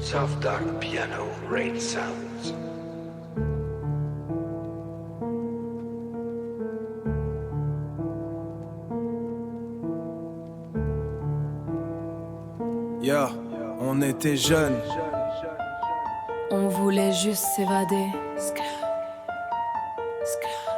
Soft dark piano rain sounds. Yeah, on était jeunes. On voulait juste s'évader.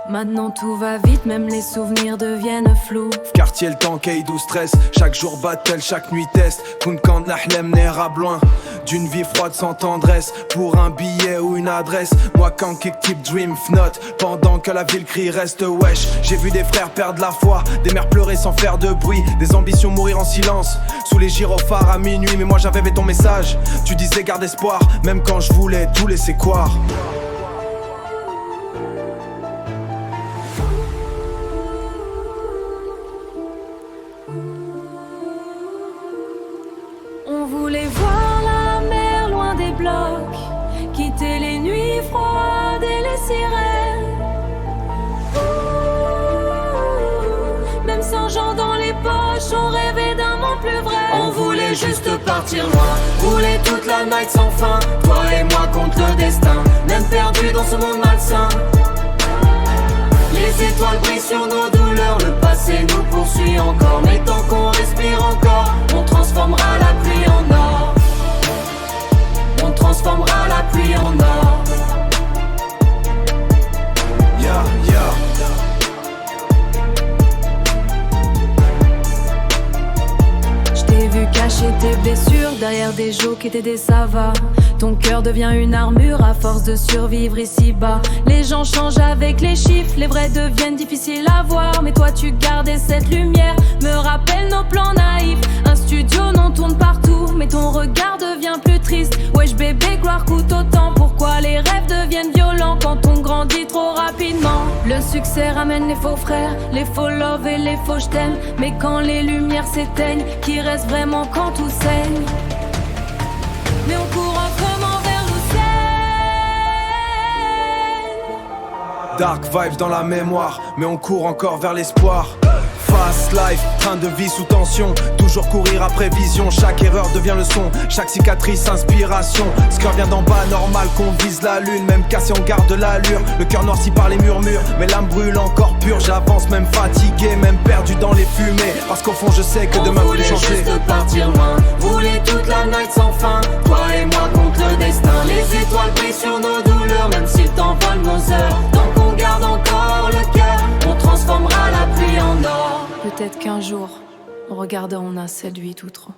Maintenant tout va vite, même les souvenirs deviennent flous. Quartier le temps ou stress. Chaque jour battle, chaque nuit test. Kun kan nahlem nérab loin d'une vie froide sans tendresse. Pour un billet ou une adresse. Moi quand kick type dream fnot. Pendant que la ville crie reste wesh. J'ai vu des frères perdre la foi, des mères pleurer sans faire de bruit, des ambitions mourir en silence. Sous les gyrophares à minuit, mais moi j'avais ton message. Tu disais garde espoir, même quand je voulais tout laisser croire. On voulait voir la mer loin des blocs, quitter les nuits froides et les sirènes. Même sans gens dans les poches, on rêvait d'un monde plus vrai. On voulait juste partir loin, rouler toute la night sans fin. Toi et moi contre le destin, même perdu dans ce monde malsain. Les étoiles brillent sur nos douleurs, le passé nous poursuit encore. Mais tant qu'on respire encore, on transformera la pluie en or. On transformera la pluie en or. Yeah, yeah. J't'ai vu cacher tes blessures derrière des jokes et des savas. Ton cœur devient une armure à force de survivre ici-bas. Les gens changent avec les chiffres, les vrais deviennent difficiles à voir. Mais toi tu gardais cette lumière, me rappelle nos plans naïfs. Un studio non tourne partout, mais ton regard devient plus triste. Wesh bébé, gloire coûte autant. Pourquoi les rêves deviennent violents quand on grandit trop rapidement? Le succès ramène les faux frères, les faux love et les faux j't'aime. Mais quand les lumières s'éteignent, qui reste vraiment quand tout saigne? Mais on court en comment vers l'océan. Dark vibes dans la mémoire, mais on court encore vers l'espoir. Fast life, train de vie sous tension. Toujours courir après vision. Chaque erreur devient leçon, chaque cicatrice inspiration. Ce cœur vient d'en bas, normal qu'on vise la lune. Même cassé on garde l'allure. Le cœur noirci par les murmures, mais l'âme brûle encore pure. J'avance même fatigué, même perdu dans les fumées. Parce qu'au fond je sais que demain peut changer. On voulait juste partir loin, rouler toute la night sans fin. Toi et moi contre le destin. Les étoiles brillent sur nos douleurs, même si le temps vole nos heures. Tant qu'on garde encore le cœur, on transformera la pluie en or. Peut-être qu'un jour, en regardant, on a séduit tout trop.